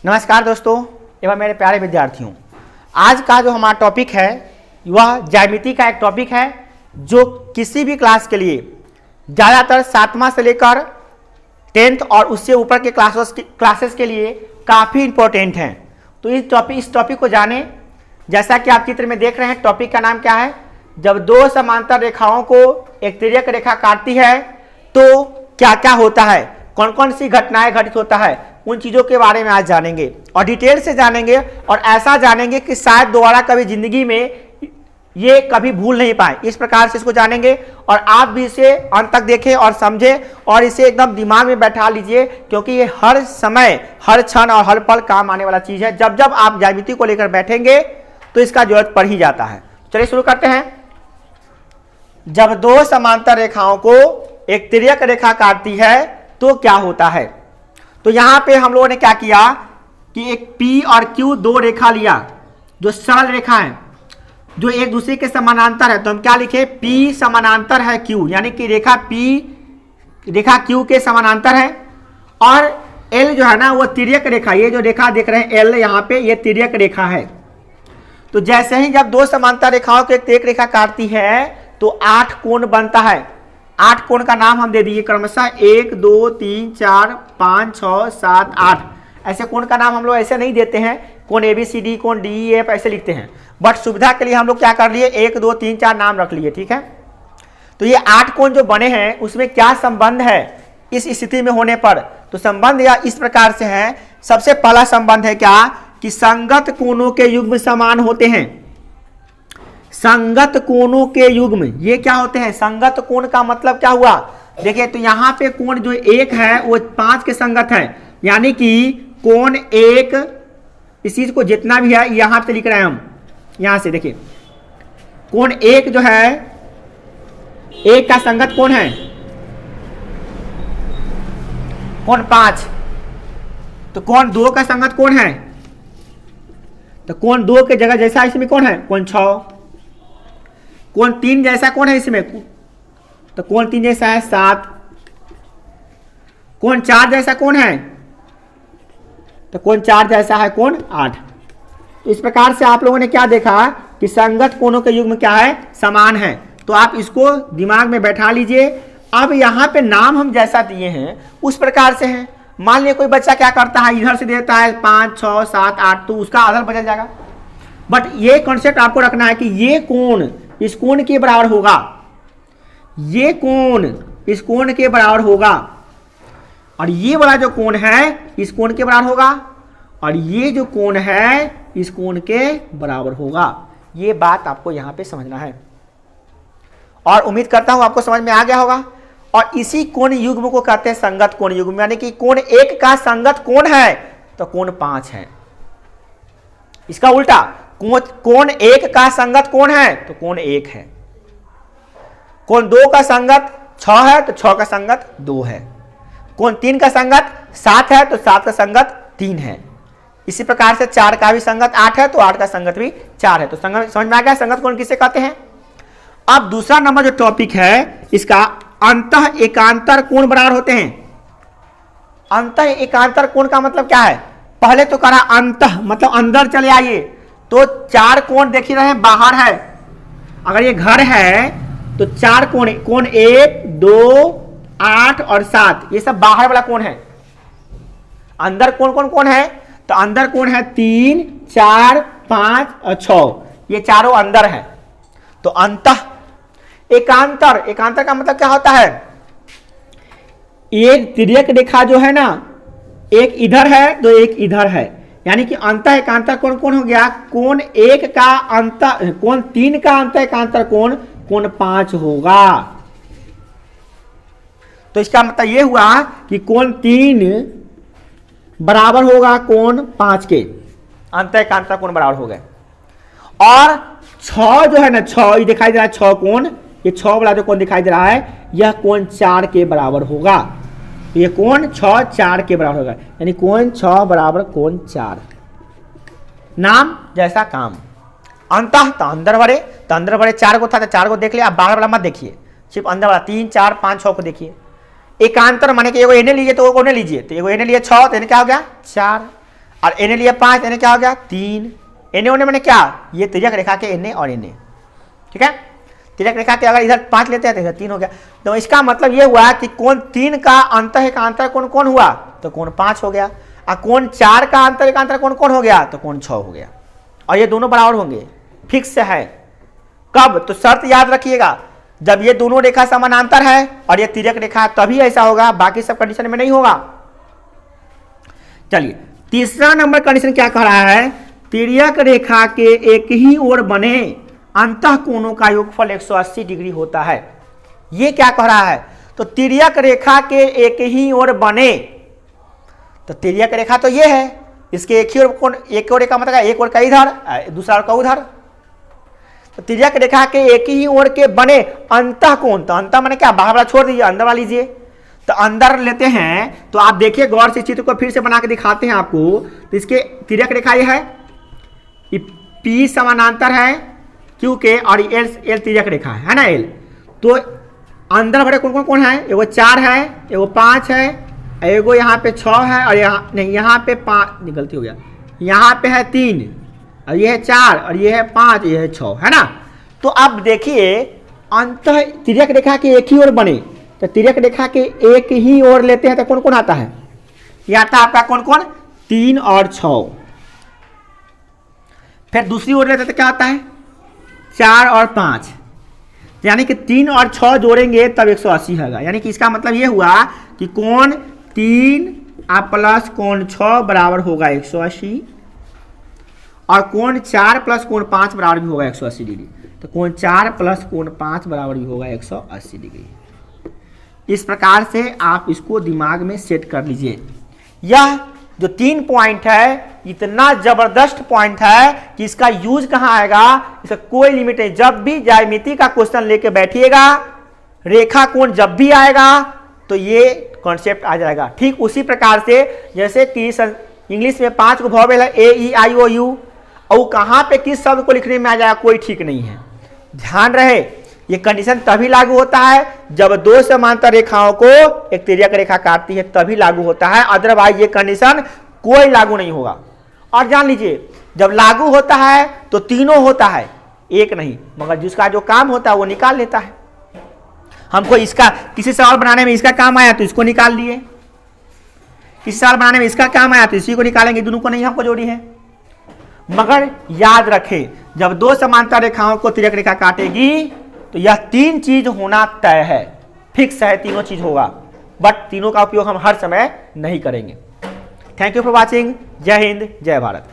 नमस्कार दोस्तों एवं मेरे प्यारे विद्यार्थियों। आज का जो हमारा टॉपिक है वह ज्यामिति का एक टॉपिक है जो किसी भी क्लास के लिए ज़्यादातर 7वां से लेकर 10th और उससे ऊपर के क्लासेस के लिए काफ़ी इम्पोर्टेंट हैं। तो इस टॉपिक को जानें। जैसा कि आप चित्र में देख रहे हैं, टॉपिक का नाम क्या है? जब दो समांतर रेखाओं को एक तिर्यक रेखा काटती है तो क्या क्या होता है, कौन कौन सी घटनाएं घटित होता है, उन चीज़ों के बारे में आज जानेंगे और डिटेल से जानेंगे और ऐसा जानेंगे कि शायद दोबारा कभी जिंदगी में ये कभी भूल नहीं पाए। इस प्रकार से इसको जानेंगे और आप भी इसे अंत तक देखें और समझें और इसे एकदम दिमाग में बैठा लीजिए, क्योंकि ये हर समय, हर क्षण और हर पल काम आने वाला चीज़ है। जब जब आप ज्यामिति को लेकर बैठेंगे तो इसका जरूरत पड़ ही जाता है। चलिए शुरू करते हैं। जब दो समांतर रेखाओं को एक तिर्यक रेखा काटती है तो क्या होता है? तो यहां पे हम लोगों ने क्या किया कि एक P और Q दो रेखा लिया जो सरल रेखा है, जो एक दूसरे के समानांतर है। तो हम क्या लिखे? P समानांतर है Q, यानी कि रेखा P रेखा Q के समानांतर है और L जो है ना वो तिर्यक रेखा, ये जो रेखा देख रहे हैं L यहाँ पे, ये तिर्यक रेखा है। तो जैसे ही जब दो समांतर रेखाओं को एक तिर्यक रेखा काटती है तो 8 कोण बनता है। 8 कोण का नाम हम दे दिए क्रमशः 1 2 3 4 5 6 7 8। ऐसे कोण का नाम हम लोग ऐसे नहीं देते हैं, कोण ABCD, कोण DEF ऐसे लिखते हैं, बट सुविधा के लिए हम लोग क्या कर लिए 1 2 3 4 नाम रख लिए। ठीक है, तो ये 8 कोण जो बने हैं उसमें क्या संबंध है इस स्थिति में होने पर? तो संबंध या इस प्रकार से है। सबसे पहला संबंध है क्या कि संगत कोणों के युग्म समान होते हैं। संगत कोणों के युग्म ये क्या होते हैं? संगत कोण का मतलब क्या हुआ? देखिए, तो यहाँ पे कोण जो एक है वो 5 के संगत है, यानी कि कोण एक, इस चीज को जितना भी है यहां पे लिख रहे हैं हम। यहां से देखिए, कोण एक जो है एक का संगत कोण है कोण 5। तो कोण 2 का संगत कोण है, तो कोण 2 के जगह जैसा इसमें कौन है? कोण 6। कोण 3 जैसा कौन है इसमें? तो कोण 3 जैसा है 7। कोण 4 जैसा कौन है? तो कोण 4 जैसा है कोण 8। तो इस प्रकार से आप लोगों ने क्या देखा कि संगत कोणों के युग्म क्या है? समान है। तो आप इसको दिमाग में बैठा लीजिए। अब यहाँ पे नाम हम जैसा दिए हैं उस प्रकार से है। मान लिया कोई बच्चा क्या करता है, इधर से देता है 5 6 7 8, तो उसका आधार बदल जाएगा। बट ये कॉन्सेप्ट आपको रखना है कि ये कोण इस कोण के बराबर होगा, ये कोण इस कोण के बराबर होगा, और ये वाला जो कोण है इस कोण के बराबर होगा, और ये जो कोण है इस कोण के बराबर होगा। ये बात आपको यहां पे समझना है और उम्मीद करता हूं आपको समझ में आ गया होगा। और इसी कोण युग्म को कहते हैं संगत कोण युग्म, यानी कि कोण एक का संगत कोण है तो कोण 5 है। इसका उल्टा, कोण एक का संगत कोण है तो कोण 1 है। कोण 2 का संगत 6 है तो 6 का संगत 2 है। कोण 3 का संगत 7 है तो 7 का संगत 3 है। इसी प्रकार से 4 का भी संगत 8 है तो 8 का संगत भी 4 है। तो संगत समझ में आ गया संगत कोण किसे कहते हैं। अब दूसरा नंबर जो टॉपिक है इसका अंतः एकांतर कोण बराबर होते हैं। अंतः एकांतर कोण का मतलब क्या है? पहले तो करा अंतः मतलब अंदर चले आइए, तो 4 कोण देख ही रहे हैं बाहर है। अगर ये घर है तो 4 कोण, कोण 1 2 8 और 7, ये सब बाहर वाला कोण है। अंदर कौन कौन कौन है? तो अंदर कोण है 3 4 5 और 6, ये चारों अंदर है। तो अंतः एकांतर, एकांतर का मतलब क्या होता है? एक तिर्यक रेखा जो है ना, एक इधर है तो एक इधर है, यानी कि अंतः एकांतर कोण कौन हो गया? कोण 1 का अंतर, कोण 3 का अंतः एकांतर कोण कोण 5 होगा। तो इसका मतलब यह हुआ कि कोण 3 बराबर होगा कोण 5 के, अंतः एकांतर कोण बराबर हो गए। और 6 जो है ना, 6 ये दिखाई दे रहा है 6 कोण, ये 6 वाला जो कोण दिखाई दे रहा है यह कोण 4 के बराबर होगा। तो ये कोण 6 4 के बराबर होगा, यानी कोण 6 बराबर कोण 4। नाम जैसा काम। अंतः तो अंदर बड़े, तो अंदर बड़े 4 को था तो 4 को देख लिया। आप बाहर वाला मत देखिए, सिर्फ अंदर वाला 3 4 5 6 को देखिए। एकांतर माने कि एगो एने लीजिए तो एगो ओने लीजिए, तो एगो एने लिए 6 तो एने क्या हो गया 4। और एन लिया 5, एन क्या हो गया 3। एन ओने मैंने क्या, ये तिर्यक रेखा के एन और एन, ठीक है। तिर्यक रेखा के अगर इधर 5 लेते हैं तो इधर 3 हो गया। तो इसका मतलब ये हुआ कि कोण 3 का अंतर कोण कौन हुआ, तो कोण 5 हो गया। और कोण 4 का अंतर कोण कौन हो गया, तो कोण 6 हो गया। और ये दोनों बराबर होंगे, फिक्स है। कब, तो शर्त याद रखिएगा, जब ये दोनों रेखा समानांतर है और ये तिर्यक रेखा तभी ऐसा होगा, बाकी सब कंडीशन में नहीं होगा। चलिए तीसरा नंबर कंडीशन क्या कह रहा है, तिर्यक रेखा के एक ही ओर बने अंतः कोणों का योगफल 180 डिग्री होता है। ये क्या कह रहा है, तो तिर्यक रेखा के एक ही ओर बने, तो तिर्यक रेखा तो ये है, इसके एक ही ओर कोण, एक ओर रेखा मतलब एक ओर का इधर, दूसरा ओर का उधर। तो तिर्यक रेखा के एक ही ओर के बने अंतः कोण, तो अंतः माने क्या, बाहर वाला छोड़ दीजिए, अंदर वाला लीजिए। तो अंदर लेते हैं, तो आप देखिए गौर से चित्र को फिर से बना के दिखाते हैं आपको। तो इसके तिर्यक रेखा ये है, P समानांतर है Q के, और L तिर्यक रेखा है ना L। तो अंदर बड़े कौन कौन कौन है, एगो 4 है, एगो 5 है, एगो यहाँ पे 6 है, और यहाँ नहीं, यहाँ पे 5, गलती हो गया, यहाँ पे है 3, और ये है 4, और ये है 5, ये है 6, है ना। तो अब देखिए अंत तिर्यक रेखा के एक ही ओर बने, तो तिर्यक रेखा के एक ही ओर लेते हैं तो कौन कौन आता है, ये आता है आपका कौन कौन 3 और 6। फिर दूसरी ओर लेते तो क्या आता है 4 और 5, यानी कि 3 और 6 जोड़ेंगे तब 180 होगा। यानी कि इसका मतलब ये हुआ कि कोण 3 प्लस कोण 6 बराबर होगा 180, और कोण 4 प्लस कोण 5 बराबर भी होगा 180 डिग्री। तो कोण 4 प्लस कोण 5 बराबर भी होगा 180 डिग्री। इस प्रकार से आप इसको दिमाग में सेट कर लीजिए। यह जो 3 पॉइंट है इतना जबरदस्त पॉइंट है कि इसका यूज कहां आएगा, इसका कोई लिमिट नहीं। जब भी ज्यामिति का क्वेश्चन लेके बैठिएगा, रेखा कोण जब भी आएगा तो ये कॉन्सेप्ट आ जाएगा। ठीक उसी प्रकार से जैसे कि इंग्लिश में 5 को वॉवेल है AEIOU, और कहां पे किस शब्द को लिखने में आ जाएगा कोई ठीक नहीं है। ध्यान रहे, ये कंडीशन तभी लागू होता है जब दो समांतर रेखाओं को एक तिर्यक रेखा काटती है, तभी लागू होता है, अदरवाइज ये कंडीशन कोई लागू नहीं होगा। और जान लीजिए जब लागू होता है तो तीनों होता है, एक नहीं, मगर जिसका जो काम होता है वो निकाल लेता है। हमको इसका किसी सवाल बनाने में इसका काम आया तो इसको निकाल लिए, किसी सवाल बनाने में इसका काम आया तो इसी को निकालेंगे, दोनों को नहीं हमको जोड़ी है। मगर याद रखें, जब दो समांतर रेखाओं को तिर्यक रेखा काटेगी तो यह 3 चीज होना तय है, फिक्स है, तीनों चीज होगा, बट तीनों का उपयोग हम हर समय नहीं करेंगे। Thank you for watching. जय हिंद, जय भारत।